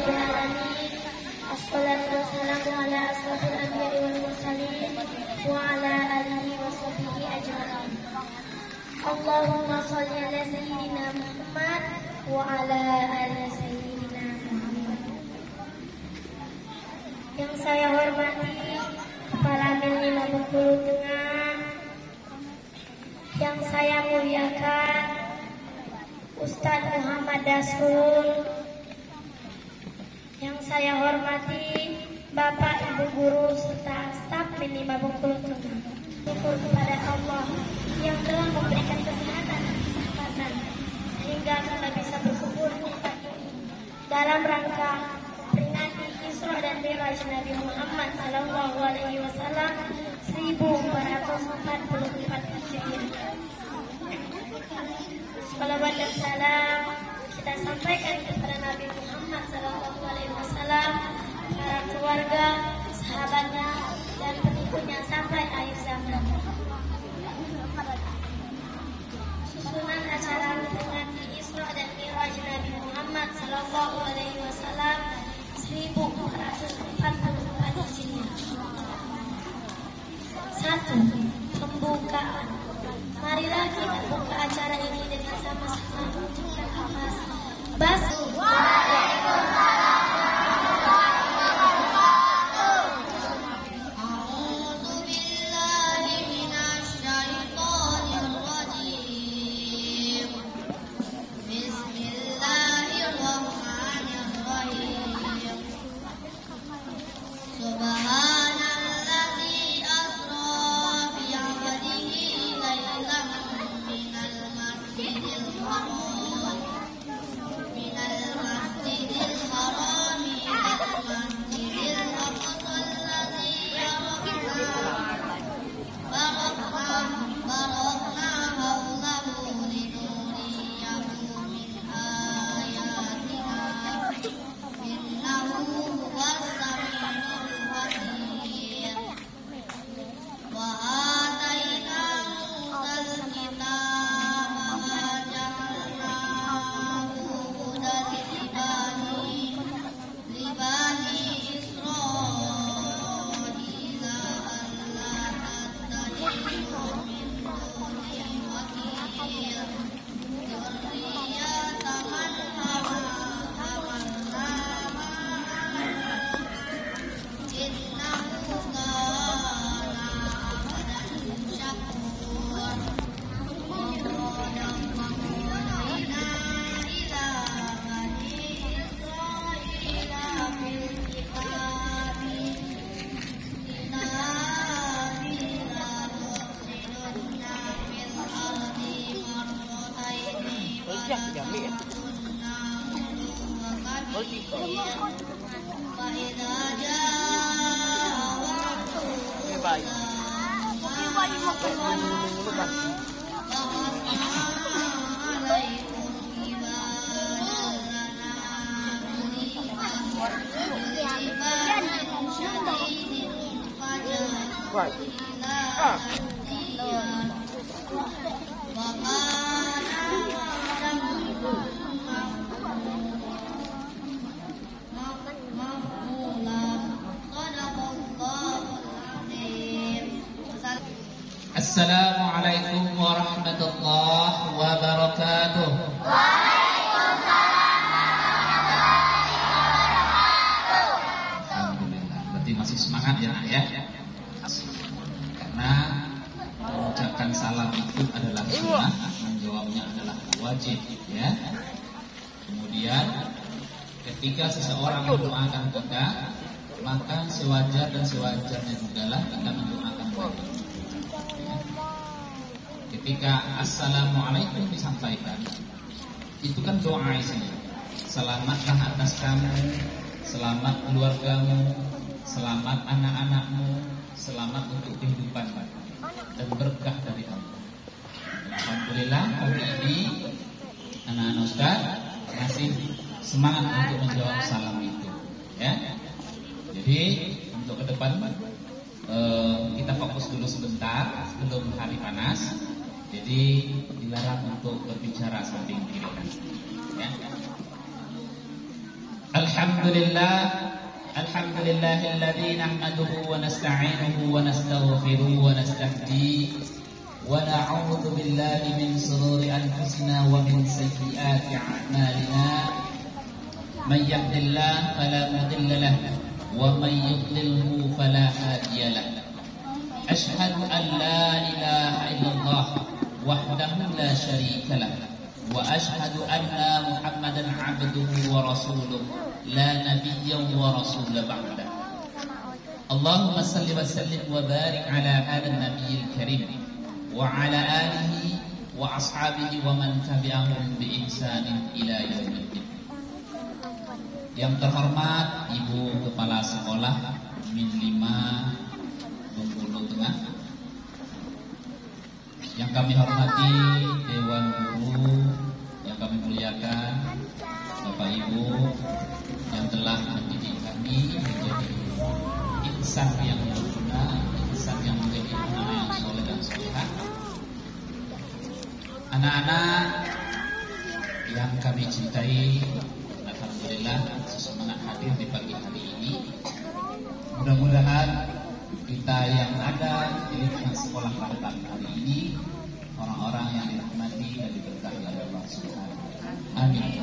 rabbil alamin. Assalatu wassalamu ala asrofil anbiya'i wal mursalin wa ala alihi wa sahbihi ajma'in. Allahumma sholli ala sayyidina Muhammad wa ala ali sayyidina Muhammad. Yang saya hormati Kepala Milni Bengkulu Tengah, yang saya muliakan Ustadz Muhammad Dasrul, yang saya hormati Bapak Ibu Guru serta staf Milni Bengkulu Tengah. Syukur kepada Allah yang telah memberikan kesehatan dan kesempatan sehingga kita bisa berkumpul di tempat ini dalam rangka peringati Isra dan Mi'raj Nabi Muhammad SAW 1444 Hijriah. Salawat dan salam kita sampaikan kepada Nabi Muhammad SAW, para keluarga, sahabatnya, dan pengikutnya sampai akhir zaman. Susunan acara memperingati Isra dan Mi'raj Nabi Muhammad SAW 1444 Hijriah. 1. Pembukaan. Marilah kita buka acara ini dengan sama-sama mengucapkan nafas. Assalamualaikum warahmatullahi wabarakatuh. Waalaikumsalam warahmatullahi wabarakatuh. Alhamdulillah, berarti masih semangat ya, karena mengucapkan salam itu adalah sunnah, menjawabnya adalah wajib ya. Kemudian ketika seseorang mendoakan kita, maka sewajar dan sewajarnya jugalah kita mendoakan mereka. Ketika assalamualaikum disampaikan, itu kan doa isinya. Selamatlah atas kamu, selamat keluargamu, selamat anak-anakmu, selamat untuk kehidupanmu, dan berkah dari Allah. Alhamdulillah hari ini anak-anak Ustaz masih semangat untuk menjawab salam itu ya. Jadi untuk ke depan kita fokus dulu sebentar sebelum hari panas. Jadi dilarang untuk berbicara samping kiri kan. Ya. Alhamdulillahilladzi nahmaduhu wa nasta'inuhu wa nastaghfiruhu wa nastahdihi wa na'udzu billahi min shururi anfusina wa min sayyiati a'malina. Man yahdihillahu fala mudilla lahu wa man yudlilhu fala hadiya lahu. Asyhadu an la ilaha illallah wahdahu la syarika lahu wa asyhadu anna Muhammadan 'abduhu wa rasuluh la nabiyya wa rasul ba'da. Allahumma salli wa sallim wa barik ala hadha an-nabiyil karim wa ala alihi wa ashabihi wa man tabi'ahum bi ihsanin ila yaumiddin. Yang terhormat Ibu Kepala Sekolah Min 5 Bengkulu Tengah, yang kami hormati Dewan Guru, yang kami muliakan Bapak Ibu yang telah mendidik kami menjadi insan yang berguna, insan yang menjadi anak yang soleh dan solehah. Anak-anak yang kami cintai, alhamdulillah sesemangat hadir di pagi hari ini. Mudah-mudahan kita yang ada di lingkungan sekolah pada pagi hari ini orang-orang yang dirahmati dan diberkahi oleh Allah Subhanahu wa taala. Amin.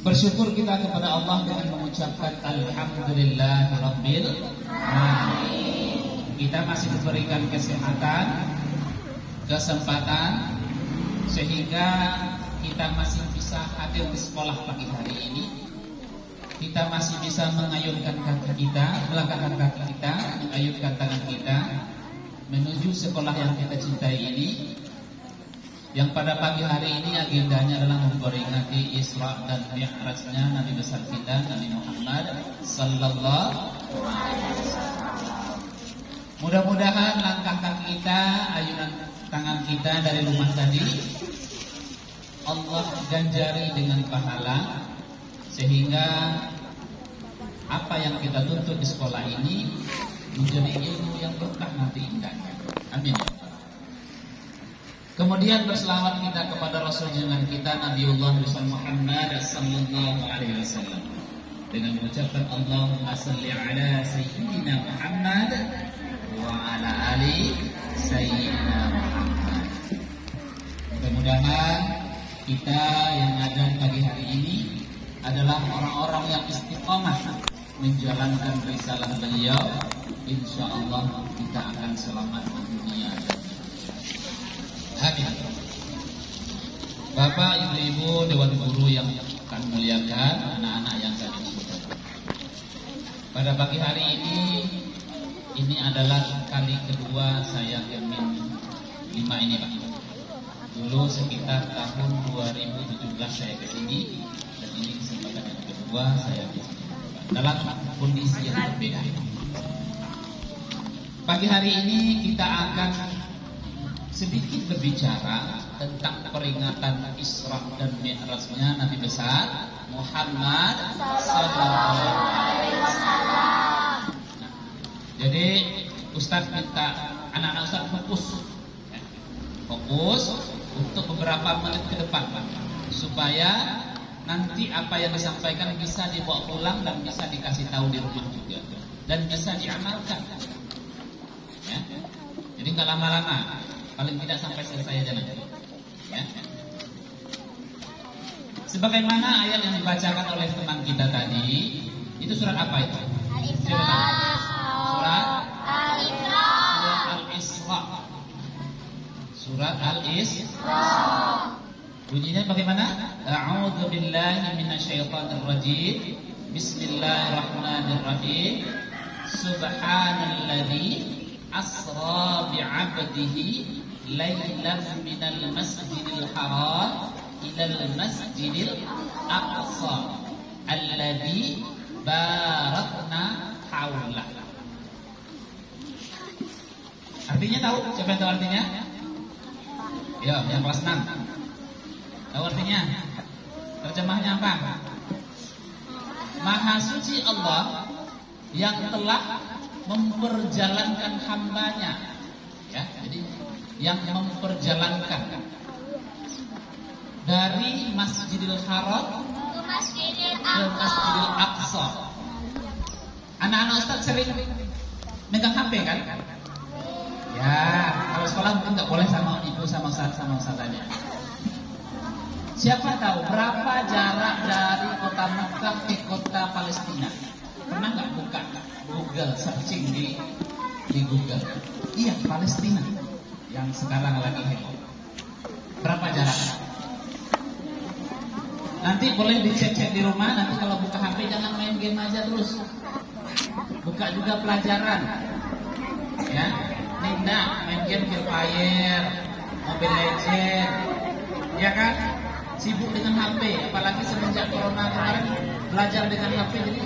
Bersyukur kita kepada Allah dengan mengucapkan alhamdulillahirabbil alamin. Kita masih diberikan kesehatan, kesempatan sehingga kita masih bisa hadir di sekolah pagi hari ini. Kita masih bisa mengayunkan kaki kita, melangkahkan kaki kita, mengayunkan tangan kita menuju sekolah yang kita cintai ini. Yang pada pagi hari ini agendanya adalah memperingati Isra dan Mi'rajnya Nabi besar kita Nabi Muhammad sallallahu alaihi wasallam. Mudah-mudahan langkah kaki kita, ayunan tangan kita dari rumah tadi Allah ganjari dengan pahala, sehingga apa yang kita tuntut di sekolah ini menjadi ilmu yang berkah nanti indahnya. Amin. Kemudian berselawat kita kepada Rasul junjungan kita Nabiullah Muhammad sallallahu alaihi wasallam dengan mengucapkan Allahumma salli ala sayyidina Muhammad wa ala ali sayyidina Muhammad. Mudah-mudahan kita yang ada pagi hari ini adalah orang-orang yang istiqomah menjalankan risalah beliau. Insyaallah kita akan selamat di dunia dan di akhirat. Amin. Bapak, Ibu-ibu, Dewan Guru yang kami muliakan, anak-anak yang kami cintai. Pada pagi hari ini adalah kali kedua saya ke Min 5 ini, Pak. Dulu sekitar tahun 2017 saya ke sini, dan ini kesempatan yang kedua saya ke sini dalam kondisi yang berbeda. Pagi hari ini kita akan sedikit berbicara tentang peringatan Isra dan Mi'rajnya Nabi besar Muhammad sallallahu alaihi wasallam. Jadi Ustaz minta anak-anak Ustaz fokus untuk beberapa menit ke depan, Pak, supaya nanti apa yang disampaikan bisa dibawa pulang dan bisa dikasih tahu di rumah juga dan bisa diamalkan. Ya. Jadi nggak lama-lama, paling tidak sampai selesai aja nanti. Ya. Sebagaimana ayat yang dibacakan oleh teman kita tadi, itu surat apa itu? Surat Al-Isra. Surat Al-Isra. Bunyinya bagaimana? A'udzu billahi minasyaitonir rajim. Bismillahirrahmanirrahim. Subhanalladzi asra bi'abdihi lailan minal masjidil haram ilal masjidil aqsa alladzi barakna haulah. Artinya tahu? Siapa yang tahu artinya? Ya, yang kelas 6. Tahu artinya? Terjemahnya apa? Maha suci Allah yang telah memperjalankan hambanya, ya, jadi yang memperjalankan dari Masjidil Haram Ke Masjidil Aqsa. Anak-anak Ustaz sering megang HP kan? Ya, kalau sekolah mungkin nggak boleh sama ibu sama ustazanya. Siapa tahu berapa jarak dari kota Mekah ke kota Palestina? Pernah nggak buka Google, searching di Google? Iya, Palestina yang sekarang lagi heboh. Berapa jaraknya? Nanti boleh dicek-cek di rumah. Nanti kalau buka HP jangan main game aja terus. Buka juga pelajaran. Ya, Ninda main game Free Fire, Mobile Legends, ya kan? Sibuk dengan HP, apalagi semenjak corona kemarin belajar dengan HP, jadi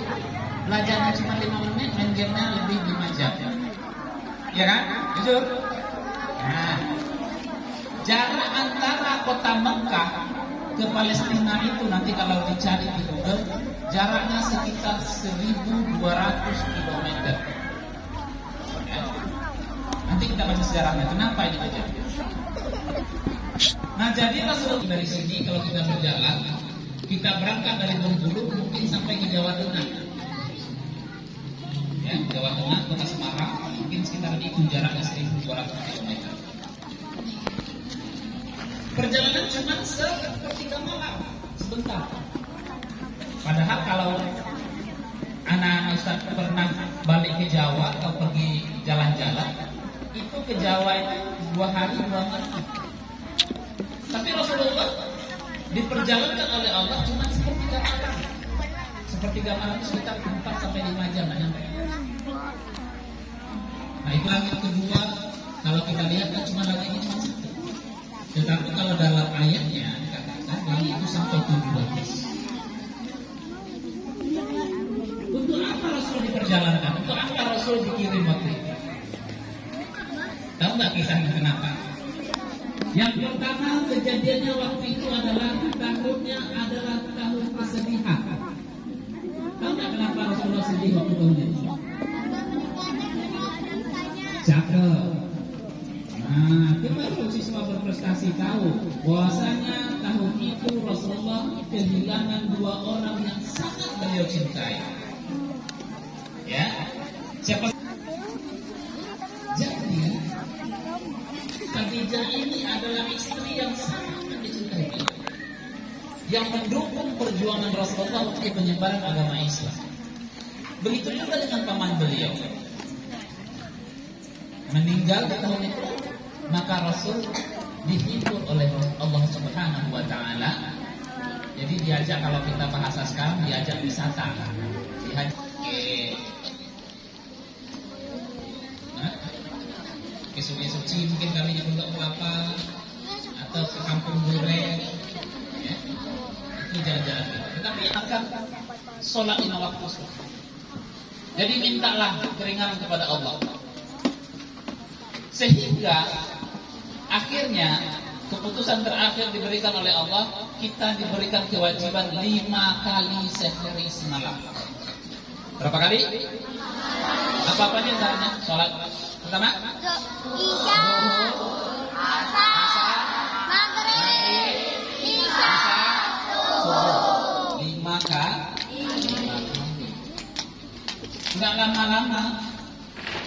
belajarnya cuma 5 menit, main gamenya lebih 5 jam. Ya kan? Jujur? Nah, jarak antara kota Mekah ke Palestina itu nanti kalau dicari di Google, jaraknya sekitar 1.200 km. Ya. Nanti kita baca sejarahnya, kenapa ini terjadi. Nah, jadi Rasulullah dari sini kalau kita berjalan, kita berangkat dari Bengkulu mungkin sampai ke Jawa Tengah. Ya, Jawa Tengah, kota Semarang, mungkin sekitar itu jaraknya 1.200 km. Perjalanan cuma sepertiga malam, sebentar. Padahal kalau anak-anak Ustaz pernah balik ke Jawa atau pergi jalan-jalan, itu ke Jawa itu 2 hari 2 malam. Tapi Rasulullah diperjalankan oleh Allah cuma sepertiga malam. Sepertiga malam itu sekitar 4 sampai 5 jam nyampe. Nah, itu langit kedua. Kalau kita lihat kan cuma langitnya cuma 1. Tetapi kalau dalam ayatnya dikatakan langit itu sampai 17. Untuk apa Rasul diperjalankan? Untuk apa Rasul dikirim waktu itu? Tahu nggak kisahnya kenapa? Yang pertama kejadiannya waktu itu adalah tahunnya adalah tahun kesedihan. Tahu nggak kenapa Rasulullah sedih waktu tahunnya? Cakep. Nah, kita siswa berprestasi tahu bahwasanya tahun itu Rasulullah kehilangan 2 orang yang sangat beliau cintai. Ya, siapa? Jadi Khadijah ini adalah istri yang sangat dicintai beliau, yang mendukung perjuangan Rasulullah untuk penyebaran agama Islam. Begitu juga dengan paman beliau. Meninggal di tahun itu, maka Rasul dihibur oleh Allah Subhanahu wa Ta'ala. Jadi diajak, kalau kita bahasa sekarang, diajak wisata, diajak ke Sungai Suci, mungkin kami di Pondok Kelapa atau ke Kampung Duren, ya. Itu jalan-jalan. Tetapi akan sholat 5 waktu. Jadi mintalah keringanan kepada Allah. Sehingga akhirnya keputusan terakhir diberikan oleh Allah, kita diberikan kewajiban 5 kali sehari semalam. Berapa kali? Apa-apa aja caranya sholat? Pertama? Isya, asar, maghrib, isya, subuh. 5 kali. Enggak lama-lama.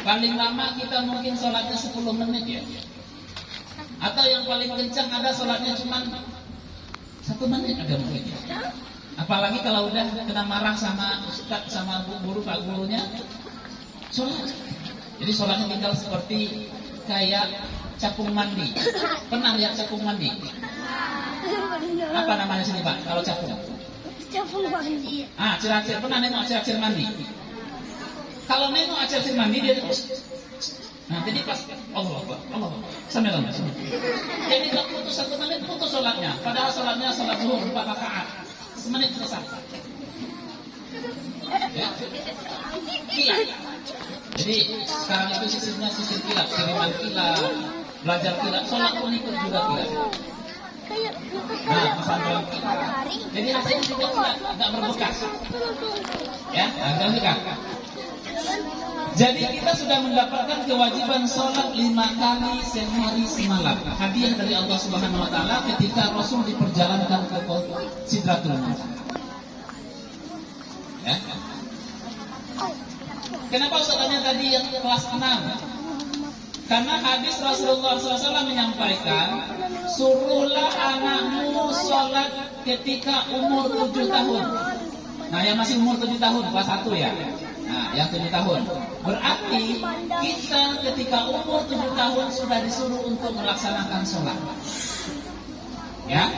Paling lama kita mungkin sholatnya 10 menit ya. Atau yang paling kencang ada sholatnya cuma 1 menit ada mungkin. Apalagi kalau udah kena marah sama ustaz, sama guru, pak gurunya, sholat. Jadi sholatnya tinggal seperti kayak capung mandi. Pernah lihat capung mandi? Apa namanya sini Pak? Kalau capung? Capung mandi. Ah, acir-acir. Pernah nengok acir-acir mandi? Kalau nengok acir-acir mandi dia terus. Nah, jadi pas Allah sampai lama. Jadi kalau putus 1 menit putus sholatnya. Padahal sholatnya sholat zuhur 4 rakaat. 1 menit selesai. Ya. Kilat. Jadi sekarang itu sisirnya sisir kilat, kiriman kilat, belajar kilat, sholat pun ikut juga kilat. Nah, pesantren kilat. Jadi hasilnya juga kilat, agak berbekas. Ya, agak berbekas. Jadi kita sudah mendapatkan kewajiban sholat 5 kali sehari semalam. Hadiah dari Allah Subhanahu Wa Taala ketika Rasul diperjalankan ke Sidratul Muntaha. Ya. Kenapa Ustaznya tadi yang kelas 6? Karena hadis Rasulullah SAW menyampaikan, suruhlah anakmu sholat ketika umur 7 tahun. Nah, yang masih umur 7 tahun, kelas 1 ya. Nah, yang 7 tahun. Berarti kita ketika umur 7 tahun sudah disuruh untuk melaksanakan sholat. Ya,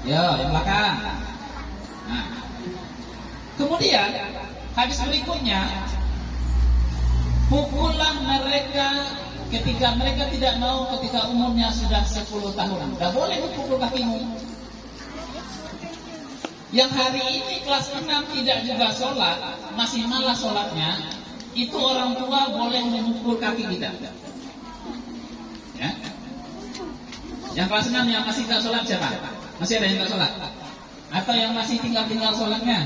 yo yang belakang. Nah, kemudian hadis berikutnya, pukullah mereka ketika mereka tidak mau ketika umurnya sudah 10 tahun. Tidak boleh pukul kakimu. Yang hari ini kelas 6 tidak juga sholat, masih malas sholatnya, itu orang tua boleh memukul kaki kita. Ya. Yang kelas 6 yang masih tidak sholat siapa? Masih ada yang tidak sholat? Atau yang masih tinggal-tinggal sholatnya?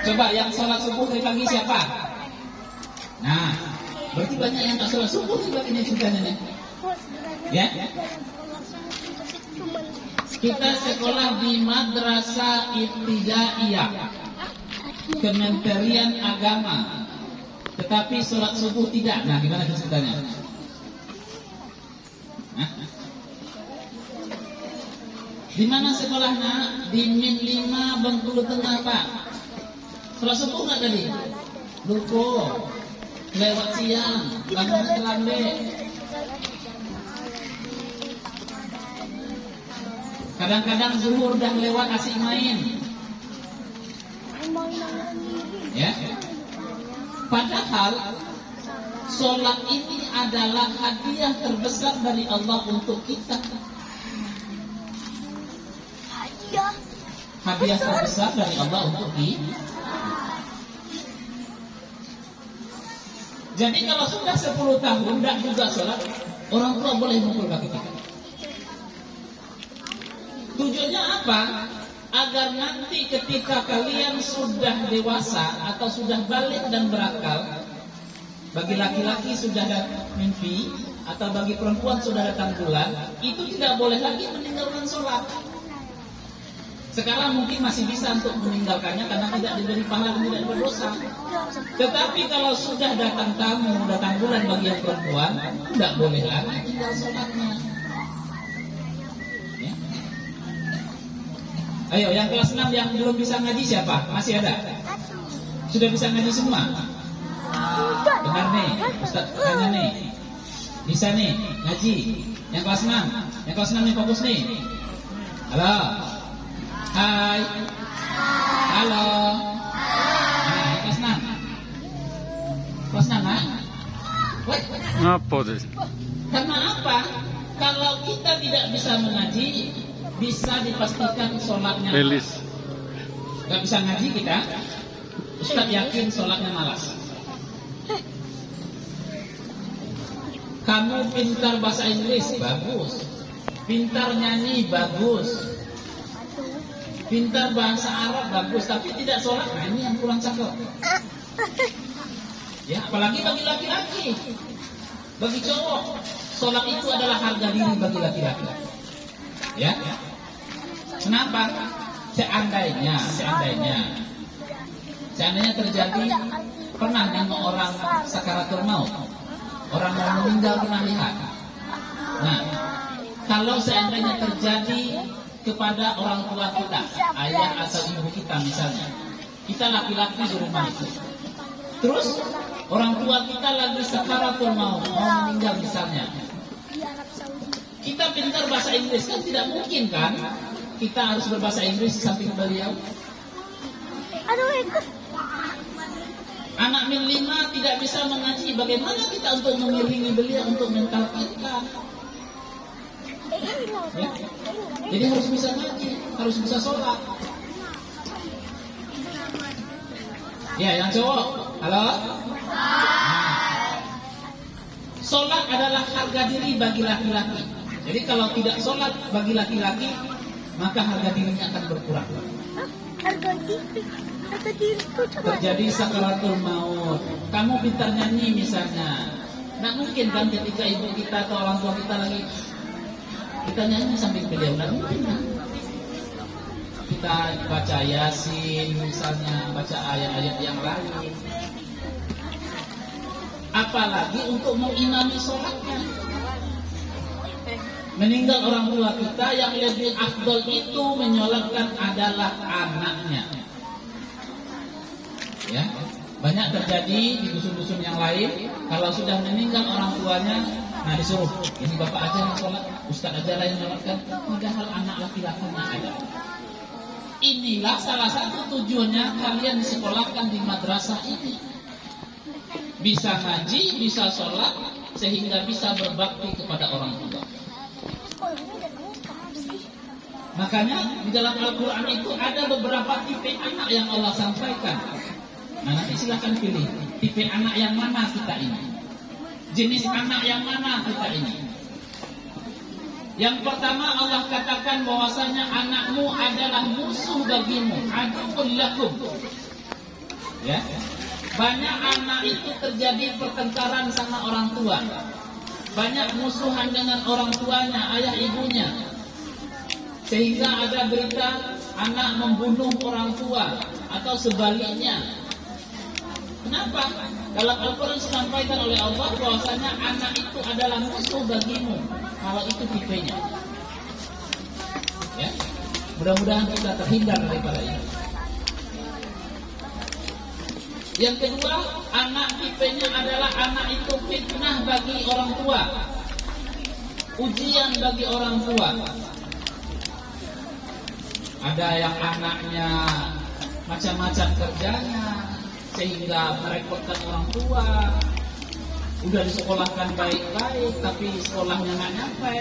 Coba yang sholat subuh dari pagi siapa? Nah, berarti banyak yang tak sholat subuh juga ini juga nih. Ya? Kita sekolah di Madrasah Ibtidaiyah Kementerian Agama, tetapi sholat subuh tidak. Nah, gimana ceritanya? Nah? Di mana sekolahnya? Di Min 5 Bengkulu Tengah, Pak. Sholat subuh nggak tadi? Lupa. Lewat siang, bangunnya terlambat. Kadang-kadang zuhur dan lewat asik main. Ya. Padahal sholat ini adalah hadiah terbesar dari Allah untuk kita. Hadiah terbesar dari Allah untuk kita. Jadi kalau sudah 10 tahun tidak juga sholat, orang tua boleh mukul kaki kita. Tujuannya apa? Agar nanti ketika kalian sudah dewasa atau sudah balik dan berakal, bagi laki-laki sudah datang mimpi atau bagi perempuan sudah datang bulan, itu tidak boleh lagi meninggalkan sholat. Sekarang mungkin masih bisa untuk meninggalkannya karena tidak diberi pahala dan tidak berdosa. Tetapi kalau sudah datang tamu, datang bulan bagi yang perempuan, tidak boleh lagi tinggal sholatnya. Ya. Ayo, yang kelas 6 yang belum bisa ngaji siapa? Masih ada? Sudah bisa ngaji semua? Dengar nih, Ustaz tanya nih. Bisa nih, ngaji. Yang kelas 6, yang kelas 6 nih fokus nih. Halo. Hai. Halo. Nah, kelas 6. Kelas 6, ha? Apa tuh? Karena apa? Kalau kita tidak bisa mengaji, bisa dipastikan sholatnya Rilis. Gak bisa ngaji kita, Ustaz yakin sholatnya malas. Kamu pintar bahasa Inggris, bagus. Pintar nyanyi, bagus. Pintar bahasa Arab, bagus. Tapi tidak sholat, nah ini yang kurang cakep. Ya, apalagi bagi laki-laki. Bagi cowok, sholat itu adalah harga diri bagi laki-laki. Ya, kenapa? Seandainya terjadi, pernah nengok orang sakaratul maut, orang mau meninggal pernah lihat. Nah, kalau seandainya terjadi kepada orang tua kita, ayah atau ibu kita misalnya, kita laki-laki di rumah itu, terus orang tua kita lagi sakaratul maut, mau meninggal misalnya, kita pintar bahasa Inggris kan tidak mungkin kan kita harus berbahasa Inggris di samping beliau. Anak min 5 tidak bisa mengaji, bagaimana kita untuk mengiringi beliau untuk mental kita? Ya. Jadi harus bisa ngaji, harus bisa sholat. Ya, yang cowok, halo. Nah, sholat adalah harga diri bagi laki-laki. Jadi kalau tidak sholat bagi laki-laki, maka harga dirinya akan berkurang. Harga diri itu Terjadi sakaratul maut. Kamu pintar nyanyi misalnya, nggak mungkin kan ketika ibu kita atau orang tua kita lagi kita nyanyi sambil beliau, nggak mungkin kan? kita baca Yasin misalnya, baca ayat-ayat yang lain. Apalagi untuk mengimami sholatnya. Meninggal orang tua kita, yang lebih afdol itu menyolatkan adalah anaknya. Ya, banyak terjadi di dusun-dusun yang lain, kalau sudah meninggal orang tuanya, nah disuruh, ini bapak aja yang sholat, ustaz aja lah yang sholatkan, padahal anak laki-lakinya ada. Inilah salah satu tujuannya kalian disekolahkan di madrasah ini. Bisa ngaji, bisa sholat, sehingga bisa berbakti kepada orang tua. Makanya di dalam Al-Quran itu ada beberapa tipe anak yang Allah sampaikan. Nah nanti silahkan pilih tipe anak yang mana kita ini, jenis anak yang mana kita ini. Yang pertama Allah katakan bahwasanya anakmu adalah musuh bagimu, aduwwun lakum. Ya, banyak anak itu terjadi pertengkaran sama orang tua, banyak musuhan dengan orang tuanya, ayah ibunya, sehingga ada berita anak membunuh orang tua atau sebaliknya. Kenapa? Dalam Al-Quran disampaikan oleh Allah bahwasanya anak itu adalah musuh bagimu. Kalau itu tipenya. Ya, mudah-mudahan kita terhindar daripada itu. Yang kedua, anak tipenya adalah anak itu fitnah bagi orang tua, ujian bagi orang tua. Ada yang anaknya macam-macam kerjanya sehingga merepotkan orang tua. Udah disekolahkan baik-baik tapi sekolahnya nggak nyampe.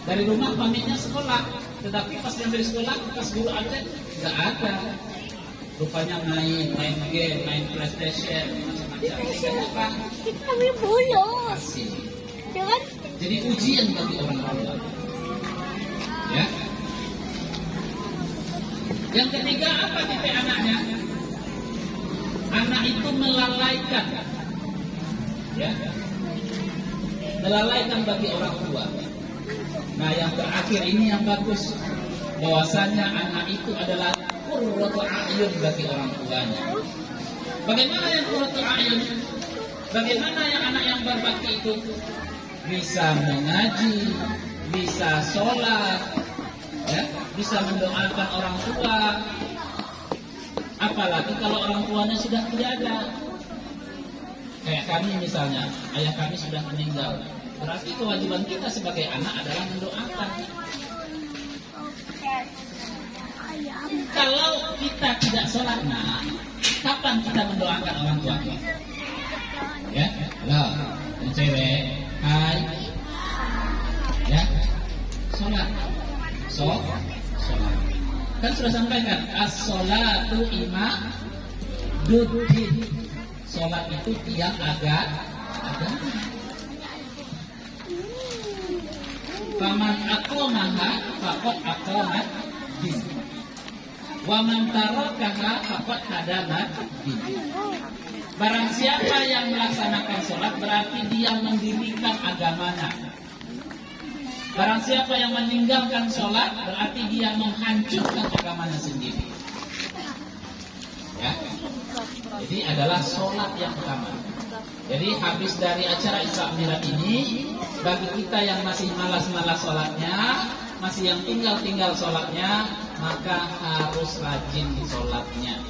Dari rumah pamitnya sekolah, tetapi pas nyampe di sekolah, pas guru ada nggak ada. Rupanya main game, main PlayStation, macam-macam. Kami bolos. Jangan. Jadi ujian bagi orang tua. Ya. Yang ketiga, apa tipe anaknya? Anak itu melalaikan, ya, melalaikan bagi orang tua. Nah, yang terakhir ini yang bagus, bahwasanya anak itu adalah qurratu a'yun bagi orang tuanya. Bagaimana yang qurratu a'yun? Bagaimana yang anak yang berbakti itu bisa mengaji, bisa sholat, ya, bisa mendoakan orang tua. Apalagi kalau orang tuanya sudah tiada. Kayak kami misalnya, ayah kami sudah meninggal. Berarti kewajiban kita sebagai anak adalah mendoakan. Kalau kita tidak sholat, nah, kapan kita mendoakan orang tua? Ya, halo, yang cewek, hai, ya, sholat, sholat. Kan sudah sampaikan, as-sholatu imaduddin. Sholat itu tiang agama. Faman aqamaha faqad aqamat din. Wa man tarakaha faqad hadamat din. Barang siapa yang melaksanakan sholat berarti dia mendirikan agamanya. Barang siapa yang meninggalkan sholat berarti dia menghancurkan agamanya sendiri. Ya, jadi adalah sholat yang pertama. Jadi habis dari acara Isra Mi'raj ini, bagi kita yang masih malas-malas sholatnya, masih yang tinggal-tinggal sholatnya, maka harus rajin di sholatnya.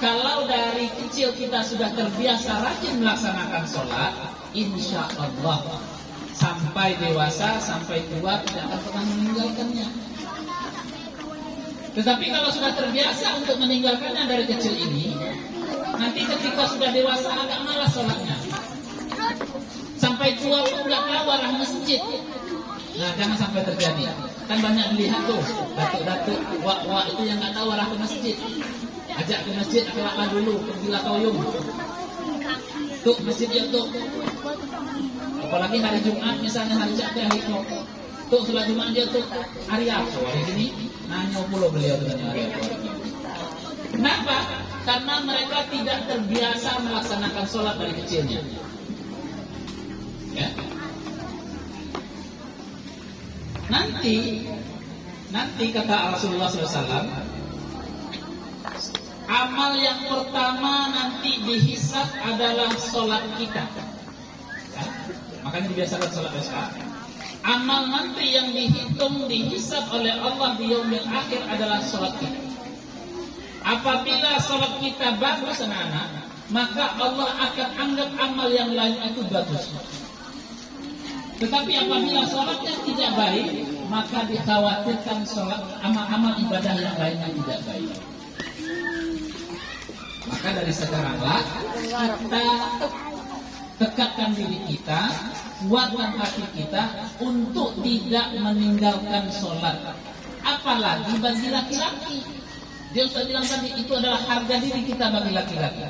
Kalau dari kecil kita sudah terbiasa rajin melaksanakan sholat, insya Allah sampai dewasa, sampai tua tidak akan pernah meninggalkannya. Tetapi kalau sudah terbiasa untuk meninggalkannya dari kecil ini, nanti ketika sudah dewasa agak malas sholatnya. Sampai tua pun nggak tahu arah masjid. Nah, jangan sampai terjadi. Kan banyak dilihat tuh, datuk-datuk, wak-wak itu yang nggak tahu arah ke masjid. Ajak ke masjid, akhlaklah dulu, pergilah toyung. Tuh, masjid ya tuh. Apalagi hari Jumat misalnya hari Jumat hari itu, tuh sholat Jumat dia tuh hari apa hari ini? Nanya pula beliau dengan hari apa? Kenapa? Karena mereka tidak terbiasa melaksanakan sholat dari kecilnya. Ya. Nanti nanti kata Rasulullah SAW, amal yang pertama nanti dihisab adalah sholat kita. Ya? Makanya dibiasakan sholat sekarang. Amal nanti yang dihitung, dihisab oleh Allah di yaumil akhir adalah sholat kita. Apabila sholat kita bagus anak-anak, maka Allah akan anggap amal yang lain itu bagus. Tetapi apabila sholatnya tidak baik, maka dikhawatirkan sholat amal-amal ibadah yang lainnya tidak baik. Maka dari sekaranglah kita tekatkan diri kita, kuatkan hati kita untuk tidak meninggalkan sholat. Apalagi bagi laki-laki. Dia sudah bilang tadi, itu adalah harga diri kita bagi laki-laki.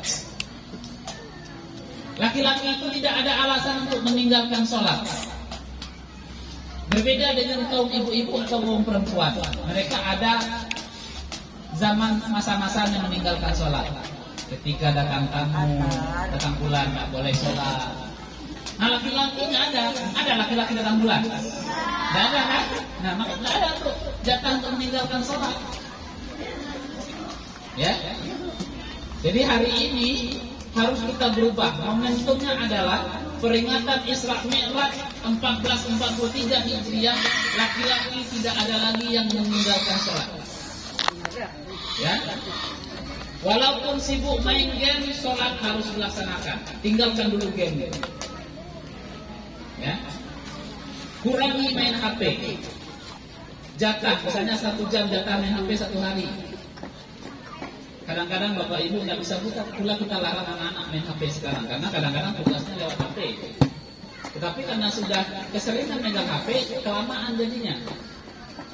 Laki-laki itu tidak ada alasan untuk meninggalkan sholat. Berbeda dengan kaum ibu-ibu atau kaum perempuan. Mereka ada zaman masa-masanya meninggalkan sholat. Ketika datang tamu, datang bulan, nggak boleh sholat. Nah laki-laki nggak ada. Ada laki-laki datang bulan? Nggak ada kan? Nah maka nggak ada tuh jatah untuk meninggalkan sholat. Ya. Jadi hari ini harus kita berubah. Momentumnya adalah peringatan Isra Mi'raj 1443 Hijriah. Laki-laki tidak ada lagi yang meninggalkan sholat. Ya. Walaupun sibuk main game, sholat harus dilaksanakan. Tinggalkan dulu game. Ya. Kurangi main HP. Jatah, misalnya 1 jam jatah main HP 1 hari. Kadang-kadang bapak ibu nggak bisa pula kita larang anak-anak main HP sekarang, karena kadang-kadang tugasnya lewat HP. Tetapi karena sudah keseringan megang HP, kelamaan jadinya.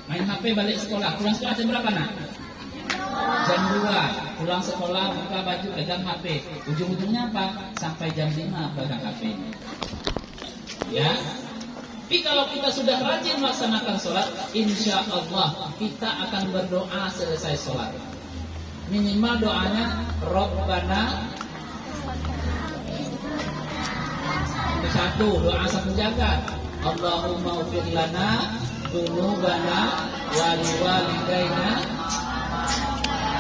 Main HP balik sekolah, pulang sekolah jam berapa nak? Jam 2, pulang sekolah buka baju pegang HP. Ujung-ujungnya apa? Sampai jam 5 pegang HP. Ya. Tapi kalau kita sudah rajin melaksanakan sholat, insya Allah kita akan berdoa selesai sholat. Minimal doanya Rabbana. Satu, doa satu jagat. Allahumma ufir lana dzunubana wa liwalidayna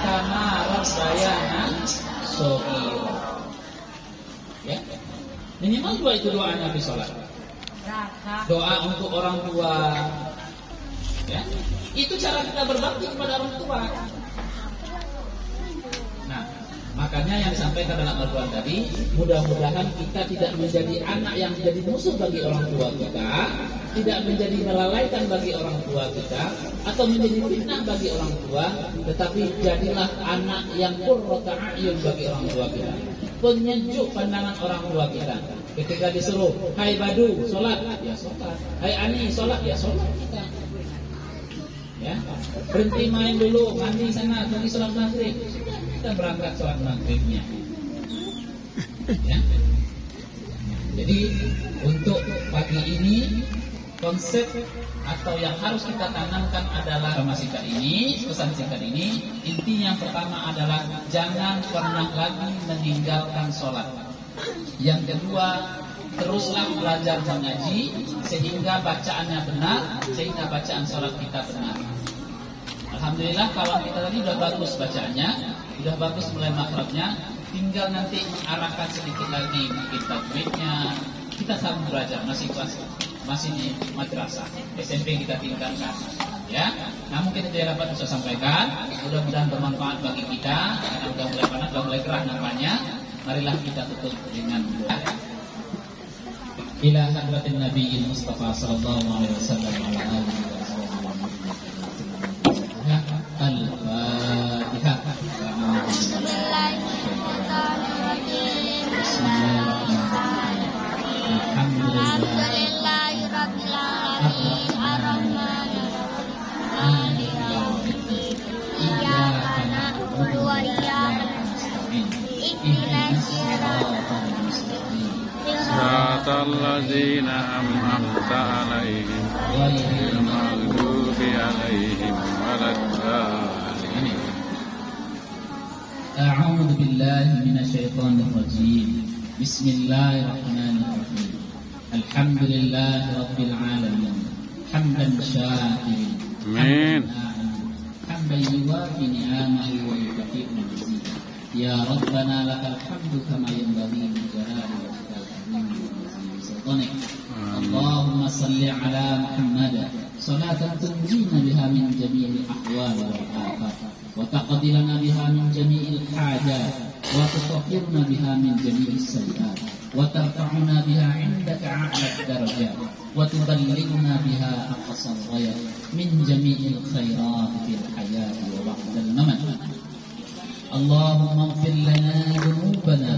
kama rabbayana shaghira. Ya. Minimal 2 itu doanya habis sholat. Doa untuk orang tua. Ya. Itu cara kita berbakti kepada orang tua. Makanya yang disampaikan dalam Al-Quran tadi, mudah-mudahan kita tidak menjadi anak yang menjadi musuh bagi orang tua kita, tidak menjadi melalaikan bagi orang tua kita, atau menjadi fitnah bagi orang tua, tetapi jadilah anak yang qurrata a'yun bagi orang tua kita, penyejuk pandangan orang tua kita. Ketika disuruh, hai Badu, sholat, ya sholat. Hai Ani, sholat, ya sholat kita. Ya, berhenti main dulu, mandi sana, tadi sholat maghrib. Kita berangkat sholat maghribnya. Ya. Jadi untuk pagi ini konsep atau yang harus kita tanamkan adalah pesan singkat ini. Intinya yang pertama adalah jangan pernah lagi meninggalkan sholat. Yang kedua, teruslah belajar mengaji sehingga bacaannya benar, sehingga bacaan sholat kita benar. Alhamdulillah kawan kita tadi sudah bagus bacaannya, sudah bagus mulai makhrajnya, tinggal nanti mengarahkan sedikit lagi mungkin tajwidnya. Kita sambung belajar, masih di madrasah, SMP kita tingkatkan. Ya, namun kita tidak dapat bisa sampaikan. Mudah-mudahan bermanfaat bagi kita. Karena sudah mulai panas, sudah mulai gerah nampaknya. Marilah kita tutup dengan doa. Ila hadratin Nabiyil Mustafa sallallahu alaihi wasallam ala alihi wa Al-Fatihah. Bismillahirrahmanirrahim. Alhamdulillahirabbil alamin. Arrahmanirrahim. Maliki yaumiddin. Iyyaka na'budu wa iyyaka nasta'in. Ihdinas siratal mustaqim. Siratal ladzina an'amta 'alaihim ghairil maghdubi 'alaihim waladdallin. A'udzu billahi minasyaitonir rajim. Bismillahirrahmanirrahim. Alhamdulillahi rabbil alamin. Hamdan syakirin Amin. حمدا يوافي نعمه ويكافئ مزيدا يا ربنا لك الحمد كما ينبغي لجلال وجهك الكريم وعظيم سلطانك اللهم صل على محمد صلاة تنجينا بها من جميع الأحوال والآفات وتقضي لنا بها من جميع الحاجات وتطهرنا بها من جميع السيئات وترفعنا بها عندك أعلى الدرجات وتبلغنا بها أقصى الغايات من جميع الخيرات في الحياة وبعد الممات اللهم اغفر لنا ذنوبنا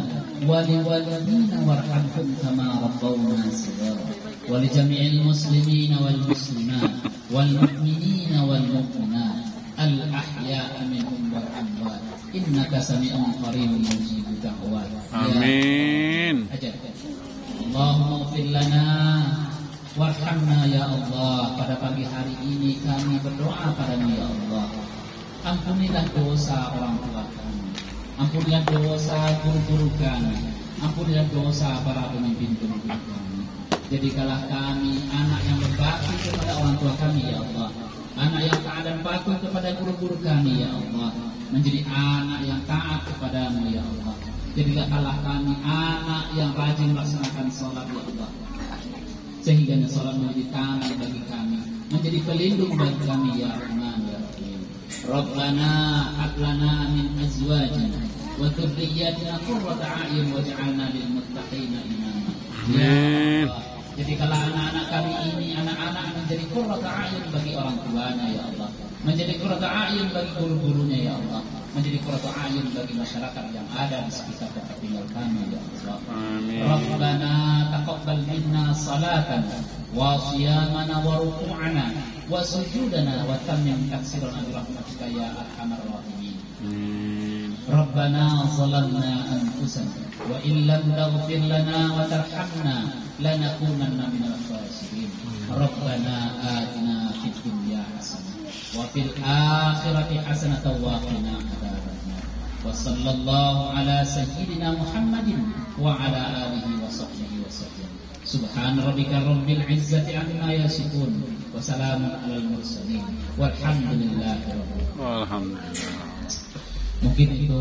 ولوالدينا وارحمهم كما ربونا صغارا ولجميع المسلمين والمسلمات والمؤمنين والمؤمنات الأحياء منهم والأموات إنك سميع قريب مجيب الدعوات Amin. Allahumma ighfir lana warhamna ya Allah. Pada pagi hari ini kami berdoa padamu ya Allah. Ampunilah dosa orang tua kami, ampunilah dosa guru-guru kami, ampunilah dosa para pemimpin-pemimpin kami. Jadikanlah kami anak yang berbakti kepada orang tua kami ya Allah, anak yang taat dan patuh kepada guru-guru kami ya Allah, menjadi anak yang taat kepadamu ya Allah. Jadikanlah kami anak yang rajin melaksanakan sholat ya Allah, sehingga sholat menjadi taman bagi kami, menjadi pelindung bagi kami ya Rahman ya Rahim. Rabbana hab lana min azwajina wa dhurriyyatina qurrata a'yun waj'alna lil muttaqina imama. Amin. Jadikanlah anak-anak kami ini anak-anak menjadi qurrata a'yun bagi orang tuanya ya Allah, menjadi qurrata a'yun bagi guru-gurunya ya Allah, menjadi qurratu a'yun bagi masyarakat yang ada di sekitar tempat tinggal kami ya Allah. Amin. Rabbana taqabbal minna salatana wa siyamana wa ruku'ana wa sujudana wa tammim taksirana bi rahmatika ya arhamar rahimin. Amin. Rabbana zalamna anfusana wa in lam taghfir lana wa tarhamna lanakunanna minal khasirin. Rabbana atina fid dunya hasanah wa fil akhirati hasanatan wa qina adzabannar. Wa sallallahu ala sayyidina Muhammadin wa ala alihi wa sahbihi wa sallam. Subhana rabbika rabbil izzati amma yasifun wa salamun alal mursalin walhamdulillahi rabbil alamin. Alhamdulillah. Mungkin itu